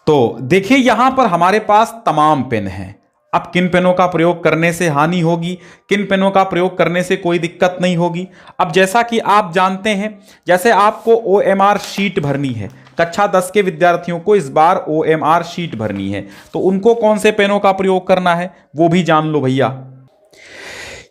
तो देखिए यहां पर हमारे पास तमाम पेन हैं। अब किन पेनों का प्रयोग करने से हानि होगी, किन पेनों का प्रयोग करने से कोई दिक्कत नहीं होगी। अब जैसा कि आप जानते हैं, जैसे आपको OMR शीट भरनी है, कक्षा 10 के विद्यार्थियों को इस बार OMR शीट भरनी है, तो उनको कौन से पेनों का प्रयोग करना है वो भी जान लो भैया।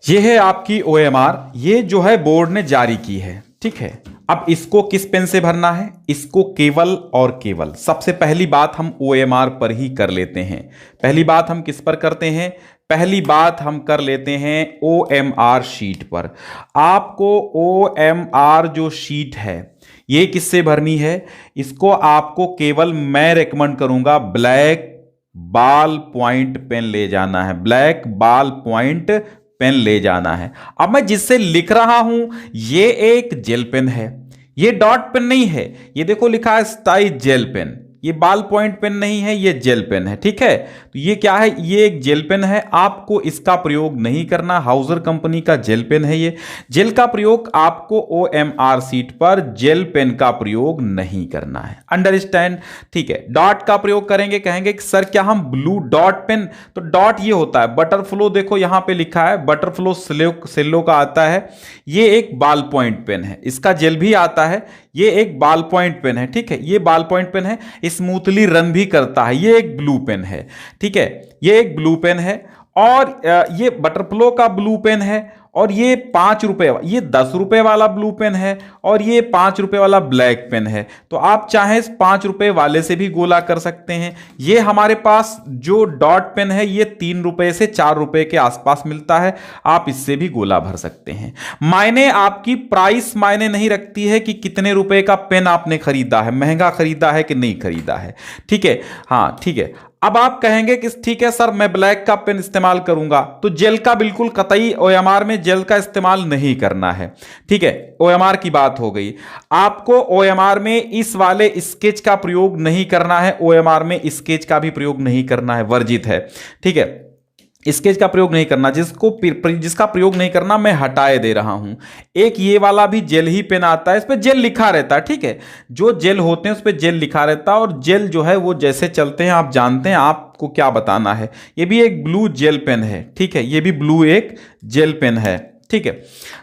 ये है आपकी OMR, ये जो है बोर्ड ने जारी की है, ठीक है। अब इसको किस पेन से भरना है, इसको केवल और केवल सबसे पहली बात हम OMR पर ही कर लेते हैं। पहली बात हम किस पर करते हैं, पहली बात हम कर लेते हैं OMR शीट पर। आपको OMR जो शीट है ये किससे भरनी है, इसको आपको केवल मैं रेकमेंड करूंगा ब्लैक बॉल पॉइंट पेन ले जाना है, ब्लैक बॉल पॉइंट पेन ले जाना है। अब मैं जिससे लिख रहा हूं ये एक जेल पेन है, ये डॉट पेन नहीं है। ये देखो लिखा है स्टाई जेल पेन, ये बॉल पॉइंट पेन नहीं है, ये जेल पेन है, ठीक है। तो ये क्या है, ये एक जेल पेन है, आपको इसका प्रयोग नहीं करना। हाउजर कंपनी का जेल पेन है ये। जेल का प्रयोग आपको OMR शीट पर जेल पेन का प्रयोग नहीं करना है, अंडरस्टैंड, ठीक है। डॉट का प्रयोग करेंगे, कहेंगे कि सर क्या हम ब्लू डॉट पेन, तो डॉट ये होता है बटरफ्लो, देखो यहां पे लिखा है बटरफ्लो सेलो का आता है, ये एक बॉल पॉइंट पेन है। इसका जेल भी आता है, ये एक बॉल पॉइंट पेन है, ठीक है। ये बॉल पॉइंट पेन है, स्मूथली रन भी करता है, ये एक ब्लू पेन है, ठीक है। ये एक ब्लू पेन है और ये बटरफ्लो का ब्लू पेन है, और ये 5 रुपए, ये 10 रुपए वाला ब्लू पेन है, और ये 5 रुपए वाला ब्लैक पेन है। तो आप चाहें 5 रुपए वाले से भी गोला कर सकते हैं। ये हमारे पास जो डॉट पेन है ये 3 रुपए से 4 रुपए के आसपास मिलता है, आप इससे भी गोला भर सकते हैं। मायने आपकी प्राइस मायने नहीं रखती है कि कितने रुपए का पेन आपने खरीदा है, महंगा खरीदा है कि नहीं खरीदा है, ठीक है। हाँ ठीक है। अब आप कहेंगे कि ठीक है सर मैं ब्लैक का पेन इस्तेमाल करूंगा, तो जेल का बिल्कुल कतई OMR में जेल का इस्तेमाल नहीं करना है, ठीक है। OMR की बात हो गई। आपको OMR में इस वाले स्केच का प्रयोग नहीं करना है, OMR में स्केच का भी प्रयोग नहीं करना है, वर्जित है, ठीक है। स्केच का प्रयोग नहीं करना, जिसका प्रयोग नहीं करना मैं हटाए दे रहा हूं। एक ये वाला भी जेल ही पेन आता है, इस पे जेल लिखा रहता है, ठीक है। जो जेल होते हैं उस पे जेल लिखा रहता है, और जेल जो है वो जैसे चलते हैं आप जानते हैं, आपको क्या बताना है। ये भी एक ब्लू जेल पेन है, ठीक है, ये भी ब्लू एक जेल पेन है, ठीक है।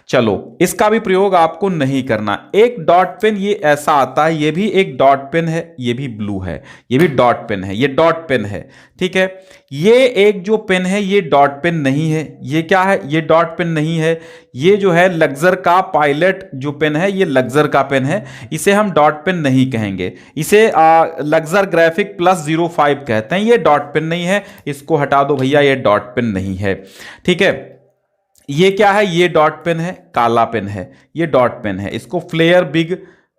चलो इसका भी प्रयोग आपको नहीं करना। एक डॉट पेन ये ऐसा आता है, ये भी एक डॉट पेन है, ये भी ब्लू है, ये भी डॉट पेन है, ये डॉट पेन है, ठीक है। ये एक जो पेन है ये डॉट पेन नहीं है, ये क्या है, ये डॉट पेन नहीं है। ये जो है लग्जर का पायलट जो पेन है, ये लग्जर का पेन है, इसे हम डॉट पेन नहीं कहेंगे, इसे लग्जर ग्राफिक प्लस 05 कहते हैं। ये डॉट पेन नहीं है, इसको हटा दो भैया, ये डॉट पेन नहीं है, ठीक है। ये क्या है, ये डॉट पेन है, काला पेन है, ये डॉट पेन है, इसको फ्लेयर बिग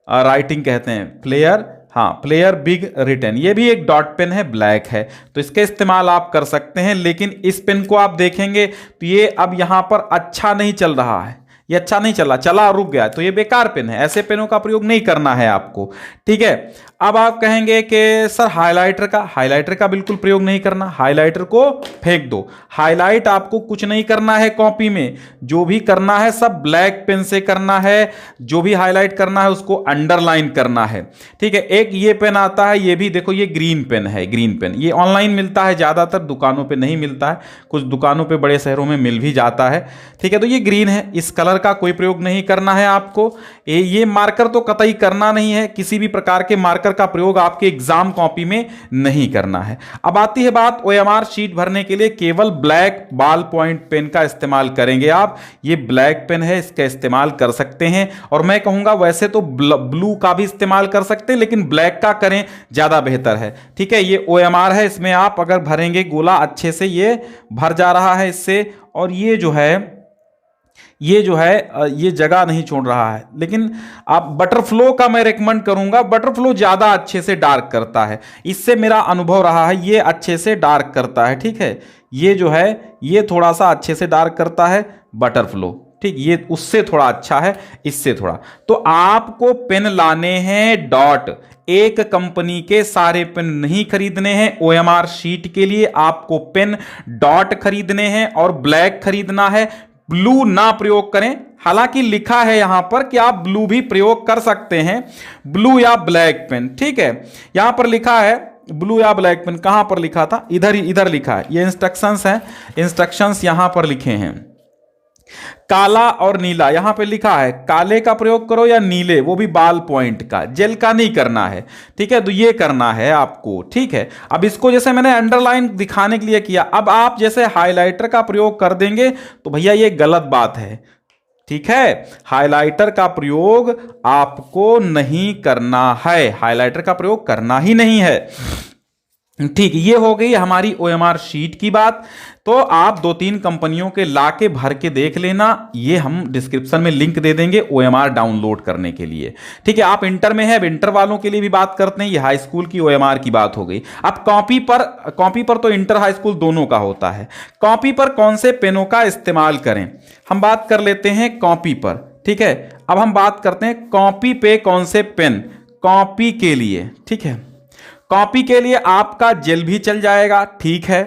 राइटिंग कहते हैं, फ्लेयर, हाँ फ्लेयर बिग रिटन। ये भी एक डॉट पेन है, ब्लैक है, तो इसका इस्तेमाल आप कर सकते हैं। लेकिन इस पेन को आप देखेंगे तो ये अब यहां पर अच्छा नहीं चल रहा है, ये अच्छा नहीं चला, चला रुक गया, तो ये बेकार पेन है, ऐसे पेनों का प्रयोग नहीं करना है आपको, ठीक है। अब आप कहेंगे कि सर हाइलाइटर का बिल्कुल प्रयोग नहीं करना, हाइलाइटर को फेंक दो। हाईलाइट आपको कुछ नहीं करना है कॉपी में, जो भी करना है सब ब्लैक पेन से करना है, जो भी हाईलाइट करना है उसको अंडरलाइन करना है, ठीक है। एक ये पेन आता है, ये भी देखो ये ग्रीन पेन है, ग्रीन पेन, ये ऑनलाइन मिलता है, ज्यादातर दुकानों पे नहीं मिलता है, कुछ दुकानों पे बड़े शहरों में मिल भी जाता है, ठीक है। तो ये ग्रीन है, इस कलर का कोई प्रयोग नहीं करना है आपको। ये मार्कर तो कतई करना नहीं है, किसी भी प्रकार के मार्कर का प्रयोग आपके एग्जाम कॉपी में नहीं करना है। अब आती है बात OMR शीट भरने के लिए केवल ब्लैक बॉल पॉइंट पेन का इस्तेमाल करेंगे आप। ये ब्लैक पेन है, इसका इस्तेमाल कर सकते हैं, और मैं कहूंगा वैसे तो ब्लू का भी इस्तेमाल कर सकते हैं, लेकिन ब्लैक का करें ज्यादा बेहतर है, ठीक है। ये OMR है, इसमें आप अगर भरेंगे गोला अच्छे से ये भर जा रहा है इससे, और ये जो है ये जगह नहीं छोड़ रहा है। लेकिन आप बटरफ्लो का मैं रेकमेंड करूंगा, बटरफ्लो ज्यादा अच्छे से डार्क करता है, इससे मेरा अनुभव रहा है, ये अच्छे से डार्क करता है, ठीक है। ये जो है ये थोड़ा सा अच्छे से डार्क करता है बटरफ्लो, ठीक, ये उससे थोड़ा अच्छा है, इससे थोड़ा। तो आपको पेन लाने हैं डॉट, एक कंपनी के सारे पेन नहीं खरीदने हैं। OMR शीट के लिए आपको पेन डॉट खरीदने हैं और ब्लैक खरीदना है, ब्लू ना प्रयोग करें। हालांकि लिखा है यहां पर कि आप ब्लू भी प्रयोग कर सकते हैं, ब्लू या ब्लैक पेन, ठीक है। यहां पर लिखा है ब्लू या ब्लैक पेन कहां पर लिखा था, इधर लिखा है, ये इंस्ट्रक्शंस हैं, इंस्ट्रक्शंस यहां पर लिखे हैं। काला और नीला यहां पे लिखा है, काले का प्रयोग करो या नीले, वो भी बाल पॉइंट का, जेल का नहीं करना है, ठीक है। तो ये करना है आपको, ठीक है। अब इसको जैसे मैंने अंडरलाइन दिखाने के लिए किया, अब आप जैसे हाइलाइटर का प्रयोग कर देंगे तो भैया ये गलत बात है, ठीक है। हाइलाइटर का प्रयोग आपको नहीं करना है, हाइलाइटर का प्रयोग करना ही नहीं है, ठीक। ये हो गई हमारी ओएमआर शीट की बात। तो आप 2-3 कंपनियों के लाके भर के देख लेना, ये हम डिस्क्रिप्शन में लिंक दे देंगे ओएमआर डाउनलोड करने के लिए, ठीक है। आप इंटर में है, इंटर वालों के लिए भी बात करते हैं, ये हाई स्कूल की ओएमआर की बात हो गई। अब कॉपी पर तो इंटर हाई स्कूल दोनों का होता है। कॉपी पर कौन से पेनों का इस्तेमाल करें, हम बात कर लेते हैं कॉपी पर, ठीक है। अब हम बात करते हैं कॉपी पे कौन से पेन, कॉपी के लिए, ठीक है। कॉपी के लिए आपका जेल भी चल जाएगा, ठीक है।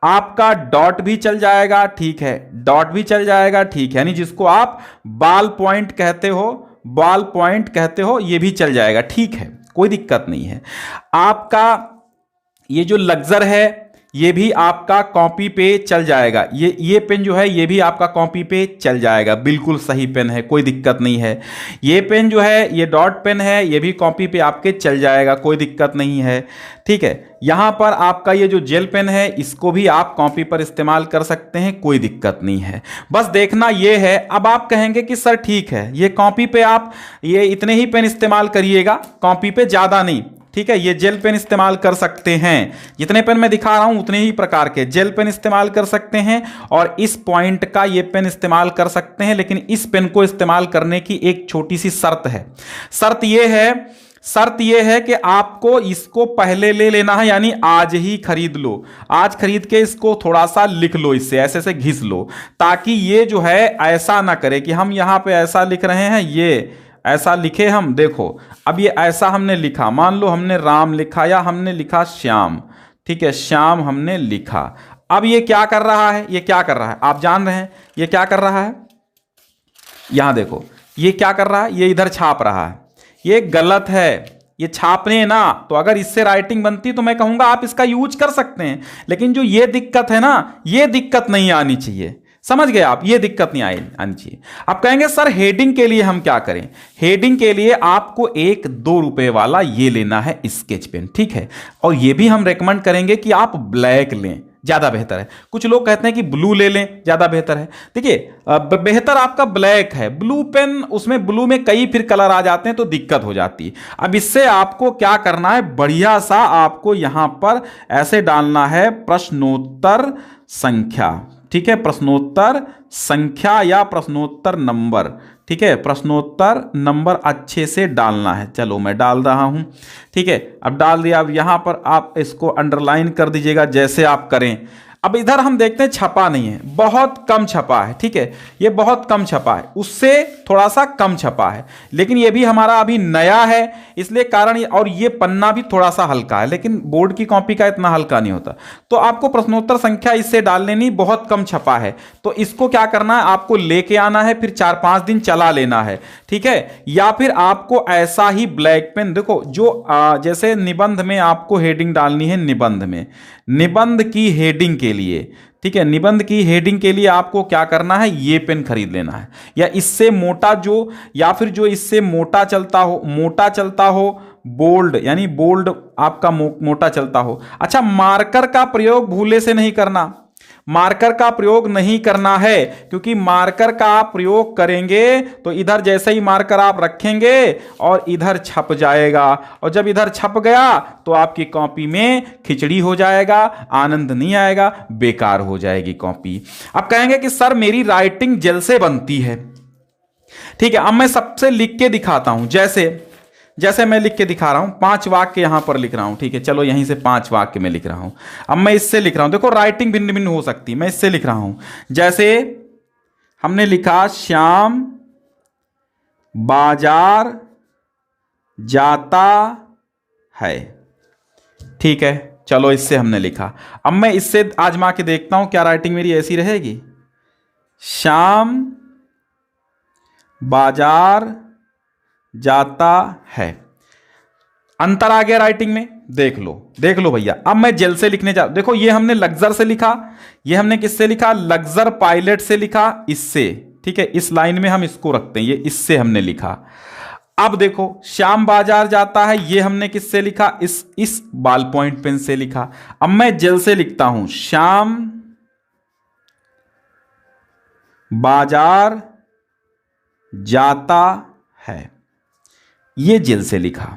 आपका डॉट भी चल जाएगा, ठीक है, डॉट भी चल जाएगा, ठीक है, यानी जिसको आप बाल पॉइंट कहते हो, ये भी चल जाएगा, ठीक है, कोई दिक्कत नहीं है। आपका ये जो लग्जर है ये भी आपका कॉपी पे चल जाएगा, ये पेन जो है ये भी आपका कॉपी पे चल जाएगा, बिल्कुल सही पेन है, कोई दिक्कत नहीं है। ये पेन जो है ये डॉट पेन है, ये भी कॉपी पे आपके चल जाएगा, कोई दिक्कत नहीं है, ठीक है। यहां पर आपका ये जो जेल पेन है इसको भी आप कॉपी पर इस्तेमाल कर सकते हैं, कोई दिक्कत नहीं है। बस देखना ये है, अब आप कहेंगे कि सर ठीक है ये कॉपी पे आप ये इतने ही पेन इस्तेमाल करिएगा, कॉपी पे ज्यादा नहीं, ठीक है। ये जेल पेन इस्तेमाल कर सकते हैं, जितने पेन मैं दिखा रहा हूं उतने ही प्रकार के जेल पेन इस्तेमाल कर सकते हैं, और इस पॉइंट का ये पेन इस्तेमाल कर सकते हैं। लेकिन इस पेन को इस्तेमाल करने की एक छोटी सी शर्त है, शर्त यह है कि आपको इसको पहले ले लेना है, यानी आज ही खरीद लो, आज खरीद के इसको थोड़ा सा लिख लो, इससे ऐसे से घिस लो, ताकि ये जो है ऐसा ना करे कि हम यहां पे ऐसा लिख रहे हैं, ये ऐसा लिखे हम, देखो अब ये ऐसा हमने लिखा, मान लो हमने राम लिखा या हमने लिखा श्याम, ठीक है, श्याम हमने लिखा। अब ये क्या कर रहा है, ये क्या कर रहा है आप जान रहे हैं, ये क्या कर रहा है, यहां देखो ये क्या कर रहा है, ये इधर छाप रहा है, ये गलत है, ये छापने ना, तो अगर इससे राइटिंग बनती तो मैं कहूंगा आप इसका यूज कर सकते हैं, लेकिन जो ये दिक्कत है ना, ये दिक्कत नहीं आनी चाहिए, समझ गए आप, ये दिक्कत नहीं आनी चाहिए। आप कहेंगे सर हेडिंग के लिए हम क्या करें, हेडिंग के लिए आपको एक 2 रुपए वाला ये लेना है स्केच पेन, ठीक है। और ये भी हम रेकमेंड करेंगे कि आप ब्लैक लें, ज्यादा बेहतर है। कुछ लोग कहते हैं कि ब्लू ले लें, ज्यादा बेहतर है। देखिए बेहतर आपका ब्लैक है, ब्लू पेन उसमें ब्लू में कई फिर कलर आ जाते हैं तो दिक्कत हो जाती है। अब इससे आपको क्या करना है, बढ़िया सा आपको यहां पर ऐसे डालना है प्रश्नोत्तर संख्या, ठीक है, प्रश्नोत्तर संख्या या प्रश्नोत्तर नंबर, ठीक है, प्रश्नोत्तर नंबर अच्छे से डालना है। चलो मैं डाल रहा हूं, ठीक है, अब डाल दिया। अब यहां पर आप इसको अंडरलाइन कर दीजिएगा जैसे आप करें। अब इधर हम देखते हैं छपा नहीं है, बहुत कम छपा है, ठीक है, ये बहुत कम छपा है, उससे थोड़ा सा कम छपा है, लेकिन ये भी हमारा अभी नया है इसलिए कारण, और ये पन्ना भी थोड़ा सा हल्का है, लेकिन बोर्ड की कॉपी का इतना हल्का नहीं होता। तो आपको प्रश्नोत्तर संख्या इससे डाल लेनी, बहुत कम छपा है, तो इसको क्या करना है, आपको लेके आना है, फिर 4-5 दिन चला लेना है, ठीक है। या फिर आपको ऐसा ही ब्लैक पेन, देखो जो जैसे निबंध में आपको हेडिंग डालनी है, निबंध की हेडिंग के लिए, ठीक है, निबंध की हेडिंग के लिए आपको क्या करना है, ये पेन खरीद लेना है, या इससे मोटा जो, या फिर जो इससे मोटा चलता हो, बोल्ड, यानी बोल्ड आपका मोटा चलता हो। अच्छा, मार्कर का प्रयोग भूले से नहीं करना, मार्कर का प्रयोग नहीं करना है, क्योंकि मार्कर का आप प्रयोग करेंगे तो इधर जैसे ही मार्कर आप रखेंगे और इधर छप जाएगा, और जब इधर छप गया तो आपकी कॉपी में खिचड़ी हो जाएगा, आनंद नहीं आएगा, बेकार हो जाएगी कॉपी। अब कहेंगे कि सर मेरी राइटिंग जेल से बनती है, ठीक है। अब मैं सबसे लिख के दिखाता हूं, जैसे मैं लिख के दिखा रहा हूं, 5 वाक्य यहां पर लिख रहा हूं, ठीक है, चलो यहीं से 5 वाक्य में लिख रहा हूं। अब मैं इससे लिख रहा हूं, देखो राइटिंग भिन्न भिन्न हो सकती है, मैं इससे लिख रहा हूं, जैसे हमने लिखा श्याम बाजार जाता है, ठीक है, चलो इससे हमने लिखा। अब मैं इससे आजमा के देखता हूं क्या राइटिंग मेरी ऐसी रहेगी, श्याम बाजार जाता है, अंतर आ गया राइटिंग में, देख लो भैया, अब मैं जेल से लिखने जा, देखो ये हमने लग्जर से लिखा, ये हमने किससे लिखा, लग्जर पायलट से लिखा, इससे, ठीक है, इस लाइन में हम इसको रखते हैं, ये इससे हमने लिखा। अब देखो श्याम बाजार जाता है, ये हमने किससे लिखा, इस बॉल पॉइंट पेन से लिखा। अब मैं जेल से लिखता हूं, श्याम बाजार जाता है, ये जेल से लिखा।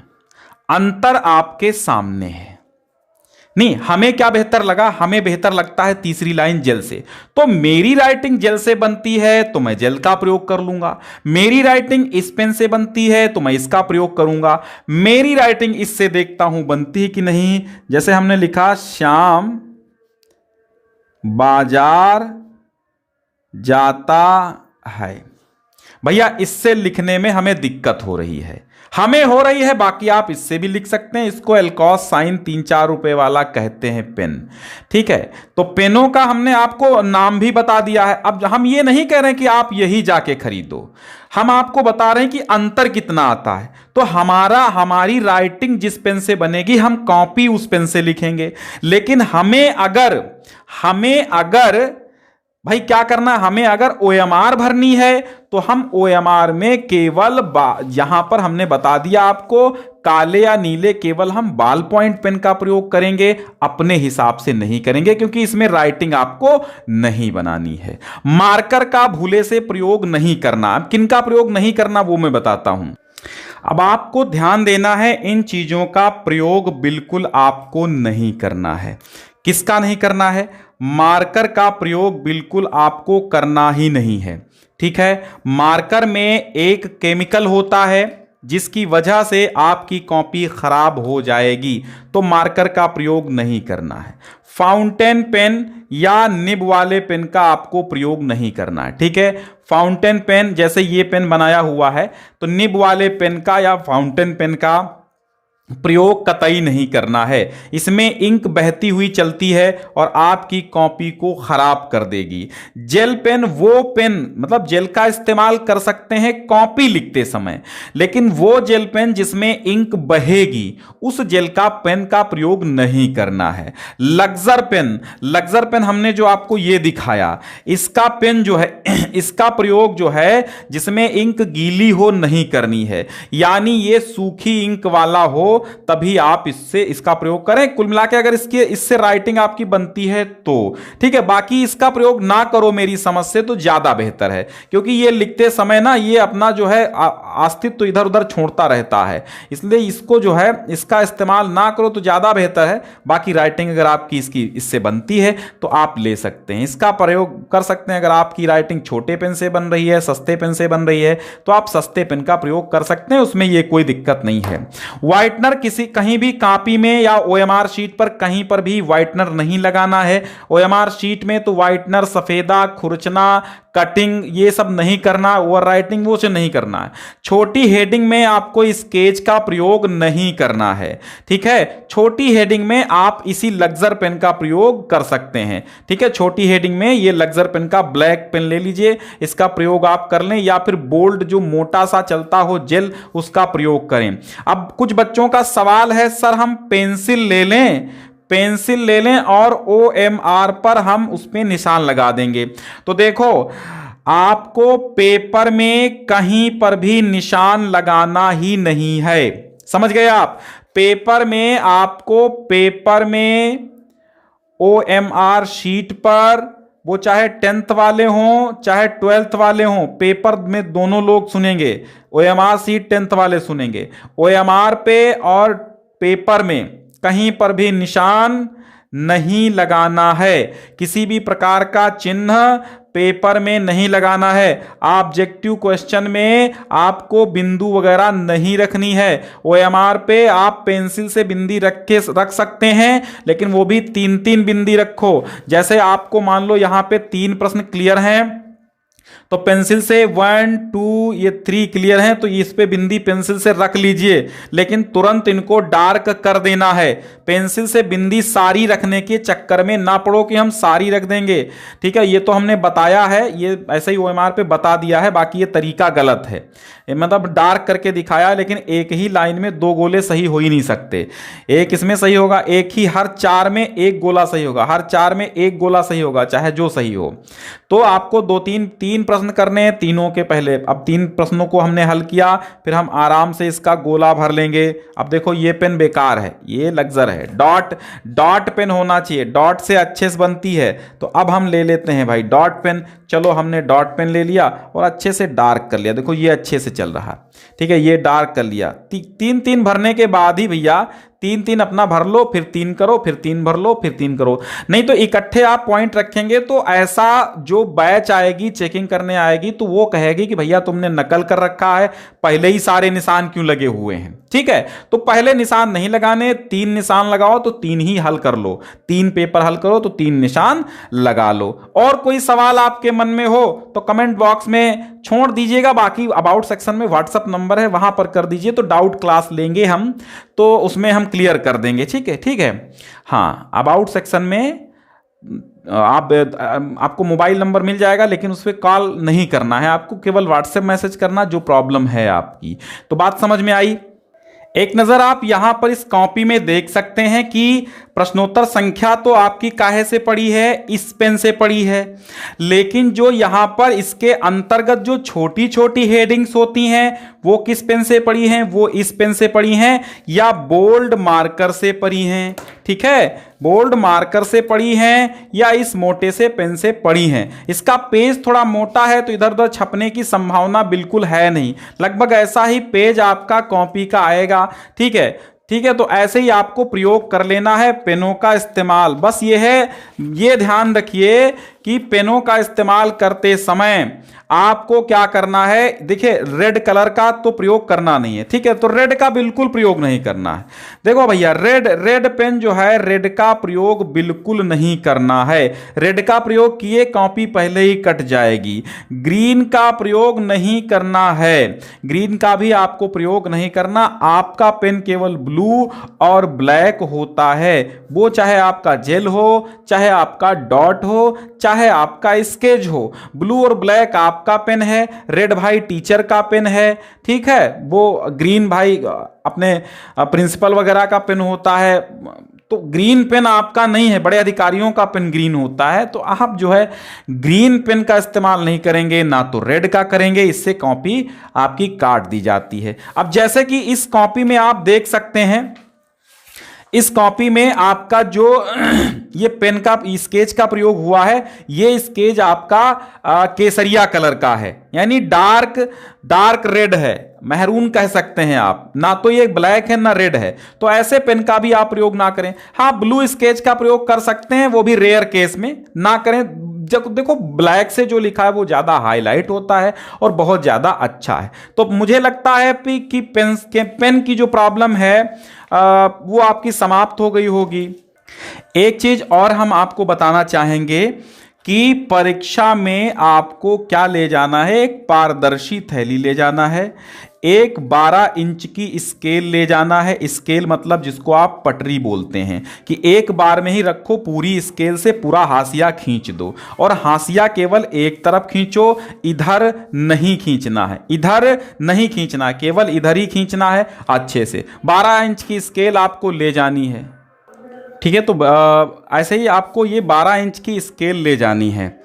अंतर आपके सामने है। नहीं, हमें क्या बेहतर लगा, हमें बेहतर लगता है तीसरी लाइन जेल से। तो मेरी राइटिंग जेल से बनती है तो मैं जेल का प्रयोग कर लूंगा, मेरी राइटिंग इस पेन से बनती है तो मैं इसका प्रयोग करूंगा, मेरी राइटिंग इससे देखता हूं बनती है कि नहीं। जैसे हमने लिखा श्याम बाजार जाता है, भैया इससे लिखने में हमें दिक्कत हो रही है, हमें हो रही है, बाकी आप इससे भी लिख सकते हैं। इसको एल्कॉस साइन 3-4 रुपए वाला कहते हैं पेन, ठीक है। तो पेनों का हमने आपको नाम भी बता दिया है। अब हम ये नहीं कह रहे हैं कि आप यही जाके खरीदो, हम आपको बता रहे हैं कि अंतर कितना आता है। तो हमारी राइटिंग जिस पेन से बनेगी, हम कॉपी उस पेन से लिखेंगे। लेकिन हमें अगर भाई क्या करना, हमें अगर OMR भरनी है तो हम OMR में केवल यहां पर हमने बता दिया आपको, काले या नीले केवल हम बॉल पॉइंट पेन का प्रयोग करेंगे, अपने हिसाब से नहीं करेंगे, क्योंकि इसमें राइटिंग आपको नहीं बनानी है। मार्कर का भूले से प्रयोग नहीं करना। अब किन का प्रयोग नहीं करना वो मैं बताता हूं। अब आपको ध्यान देना है, इन चीजों का प्रयोग बिल्कुल आपको नहीं करना है। किसका नहीं करना है, मार्कर का प्रयोग बिल्कुल आपको करना ही नहीं है, ठीक है। मार्कर में एक केमिकल होता है जिसकी वजह से आपकी कॉपी खराब हो जाएगी, तो मार्कर का प्रयोग नहीं करना है। फाउंटेन पेन या निब वाले पेन का आपको प्रयोग नहीं करना है, ठीक है। फाउंटेन पेन, जैसे ये पेन बनाया हुआ है, तो निब वाले पेन का या फाउंटेन पेन का प्रयोग कतई नहीं करना है। इसमें इंक बहती हुई चलती है और आपकी कॉपी को खराब कर देगी। जेल पेन वो पेन, मतलब जेल का इस्तेमाल कर सकते हैं कॉपी लिखते समय, लेकिन वो जेल पेन जिसमें इंक बहेगी उस जेल का पेन का प्रयोग नहीं करना है। लग्जर पेन हमने जो आपको ये दिखाया, इसका पेन जो है इसका प्रयोग जो है जिसमें इंक गीली हो नहीं करनी है, यानी ये सूखी इंक वाला हो तभी आप इसका प्रयोग करें। कुल मिला के अगर इससे राइटिंग आपकी बनती है तो ठीक है, बाकी इसका प्रयोग ना करो मेरी समझ से तो ज्यादा बेहतर है, क्योंकि ये लिखते समय ना ये अपना जो है अस्तित्व इधर उधर छोड़ता रहता है, इसलिए इसको जो है इसका इस्तेमाल ना करो तो ज्यादा बेहतर है। बाकी राइटिंग अगर आपकी इससे बनती है तो आप ले सकते हैं, इसका प्रयोग कर सकते हैं। अगर आपकी राइटिंग छोटे पेन से बन रही है, सस्ते पेन से बन रही है, तो आप सस्ते पेन का प्रयोग कर सकते हैं, उसमें ये कोई दिक्कत नहीं है। व्हाइटनर कहीं भी कॉपी में या OMR शीट पर कहीं पर भी व्हाइटनर नहीं लगाना है। OMR शीट में तो व्हाइटनर, सफेदा, खुरचना, कटिंग ये सब नहीं करना, ओवर राइटिंग वो से नहीं करना है। छोटी हेडिंग में आपको स्केच का प्रयोग नहीं करना है, ठीक है। छोटी हेडिंग में आप इसी लग्जर पेन का प्रयोग कर सकते हैं, ठीक है। छोटी हेडिंग में ये लग्जर पेन का ब्लैक पेन ले लीजिए, इसका प्रयोग आप कर लें, या फिर बोल्ड जो मोटा सा चलता हो जेल उसका प्रयोग करें। अब कुछ बच्चों का सवाल है, सर हम पेंसिल ले लें और OMR पर हम उस पे निशान लगा देंगे। तो देखो आपको पेपर में कहीं पर भी निशान लगाना ही नहीं है, समझ गए आप। पेपर में OMR शीट पर, वो चाहे 10th वाले हों चाहे 12th वाले हों, पेपर में दोनों लोग सुनेंगे। OMR शीट 10th वाले सुनेंगे। OMR पे और पेपर में कहीं पर भी निशान नहीं लगाना है, किसी भी प्रकार का चिन्ह पेपर में नहीं लगाना है। ऑब्जेक्टिव क्वेश्चन में आपको बिंदु वगैरह नहीं रखनी है। OMR पे आप पेंसिल से बिंदी रख सकते हैं, लेकिन वो भी 3-3 बिंदी रखो। जैसे आपको मान लो यहां पे 3 प्रश्न क्लियर हैं, तो पेंसिल से 1 2 ये 3 क्लियर हैं, तो इस पे बिंदी पेंसिल से रख लीजिए, लेकिन तुरंत इनको डार्क कर देना है। पेंसिल से बिंदी सारी रखने के चक्कर में ना पड़ो कि हम सारी रख देंगे, ठीक है। ये तो हमने बताया है, ये ऐसे ही OMR पे बता दिया है, बाकी ये तरीका गलत है। मतलब डार्क करके दिखाया, लेकिन एक ही लाइन में 2 गोले सही हो ही नहीं सकते। एक इसमें सही होगा, एक ही, हर 4 में 1 गोला सही होगा, हर 4 में 1 गोला सही होगा, चाहे जो सही हो। तो आपको 3 प्रश्न करने हैं तीनों के पहले। अब 3 प्रश्नों को हमने हल किया, फिर हम आराम से इसका गोला भर लेंगे। अब देखो ये पेन बेकार है, ये लग्जर है, डॉट पेन होना चाहिए, डॉट से अच्छे से बनती है। तो अब हम ले लेते हैं भाई डॉट पेन। चलो हमने डॉट पेन ले लिया और अच्छे से डार्क कर लिया। देखो ये अच्छे से चल रहा है, ठीक है, ये डार्क कर लिया। 3 भरने के बाद ही भैया 3 अपना भर लो, फिर 3 करो, फिर 3 भर लो, फिर 3 करो। नहीं तो इकट्ठे आप पॉइंट रखेंगे तो ऐसा जो बैच आएगी, चेकिंग करने आएगी, तो वो कहेगी कि भैया तुमने नकल कर रखा है, पहले ही सारे निशान क्यों लगे हुए हैं, ठीक है। तो पहले निशान नहीं लगाने, 3 निशान लगाओ तो 3 ही हल कर लो, 3 पेपर हल करो तो 3 निशान लगा लो। और कोई सवाल आपके मन में हो तो कमेंट बॉक्स में छोड़ दीजिएगा, बाकी अबाउट सेक्शन में व्हाट्सएप नंबर है, वहां पर कर दीजिए, तो डाउट क्लास लेंगे हम, तो उसमें हम क्लियर कर देंगे, ठीक है, ठीक है। हाँ, अबाउट सेक्शन में आपको मोबाइल नंबर मिल जाएगा, लेकिन उस पर कॉल नहीं करना है, आपको केवल व्हाट्सएप मैसेज करना जो प्रॉब्लम है आपकी। तो बात समझ में आई। एक नज़र आप यहां पर इस कॉपी में देख सकते हैं कि प्रश्नोत्तर संख्या तो आपकी काहे से पड़ी है, इस पेन से पड़ी है, लेकिन जो यहां पर इसके अंतर्गत जो छोटी छोटी हेडिंग्स होती हैं वो किस पेन से पड़ी हैं, वो इस पेन से पड़ी हैं या बोल्ड मार्कर से पड़ी हैं, ठीक है, बोल्ड मार्कर से पड़ी हैं या इस मोटे से पेन से पड़ी हैं। इसका पेज थोड़ा मोटा है तो इधर उधर छपने की संभावना बिल्कुल है नहीं, लगभग ऐसा ही पेज आपका कॉपी का आएगा, ठीक है, ठीक है। तो ऐसे ही आपको प्रयोग कर लेना है पेनों का इस्तेमाल। बस ये है, ये ध्यान रखिए कि पेनों का इस्तेमाल करते समय आपको क्या करना है, देखिए रेड कलर का तो प्रयोग करना नहीं है, ठीक है, तो रेड का बिल्कुल प्रयोग नहीं करना है। देखो भैया रेड पेन जो है, रेड का प्रयोग बिल्कुल नहीं करना है, रेड का प्रयोग किए कॉपी पहले ही कट जाएगी। ग्रीन का प्रयोग नहीं करना है, ग्रीन का भी आपको प्रयोग नहीं करना। आपका पेन केवल ब्लू और ब्लैक होता है, वो चाहे आपका जेल हो, चाहे आपका डॉट हो, चाहे आपका स्केच हो। ब्लू और ब्लैक आपका पेन है, रेड भाई टीचर का पेन है, ठीक है, वो ग्रीन भाई अपने प्रिंसिपल वगैरह का पेन होता है। तो ग्रीन पेन आपका नहीं है, बड़े अधिकारियों का पेन ग्रीन होता है, तो आप जो है ग्रीन पेन का इस्तेमाल नहीं करेंगे, ना तो रेड का करेंगे, इससे कॉपी आपकी काट दी जाती है। अब जैसे कि इस कॉपी में आप देख सकते हैं, इस कॉपी में आपका जो ये पेन का स्केच का प्रयोग हुआ है, ये स्केच आपका केसरिया कलर का है, यानी डार्क रेड है, महरून कह सकते हैं आप, ना तो ये ब्लैक है ना रेड है। तो ऐसे पेन का भी आप प्रयोग ना करें। हाँ, ब्लू स्केच का प्रयोग कर सकते हैं, वो भी रेयर केस में, ना करें। जब देखो ब्लैक से जो लिखा है वो ज्यादा हाईलाइट होता है और बहुत ज्यादा अच्छा है। तो मुझे लगता है कि पेन की जो प्रॉब्लम है वो आपकी समाप्त हो गई होगी। एक चीज और हम आपको बताना चाहेंगे कि परीक्षा में आपको क्या ले जाना है, एक पारदर्शी थैली ले जाना है, एक 12 इंच की स्केल ले जाना है। स्केल मतलब जिसको आप पटरी बोलते हैं, कि एक बार में ही रखो, पूरी स्केल से पूरा हाशिया खींच दो, और हाशिया केवल एक तरफ खींचो, इधर नहीं खींचना है, इधर नहीं खींचना, केवल इधर ही खींचना है अच्छे से। 12 इंच की स्केल आपको ले जानी है, ठीक है। तो ऐसे ही आपको ये 12 इंच की स्केल ले जानी है,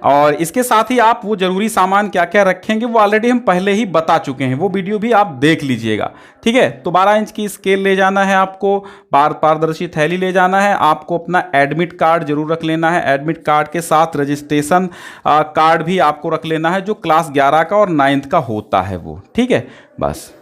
और इसके साथ ही आप वो जरूरी सामान क्या क्या रखेंगे वो ऑलरेडी हम पहले ही बता चुके हैं, वो वीडियो भी आप देख लीजिएगा, ठीक है। तो 12 इंच की स्केल ले जाना है आपको, पारदर्शी थैली ले जाना है आपको, अपना एडमिट कार्ड जरूर रख लेना है, एडमिट कार्ड के साथ रजिस्ट्रेशन कार्ड भी आपको रख लेना है, जो क्लास 11 का और 9th का होता है वो, ठीक है। बस।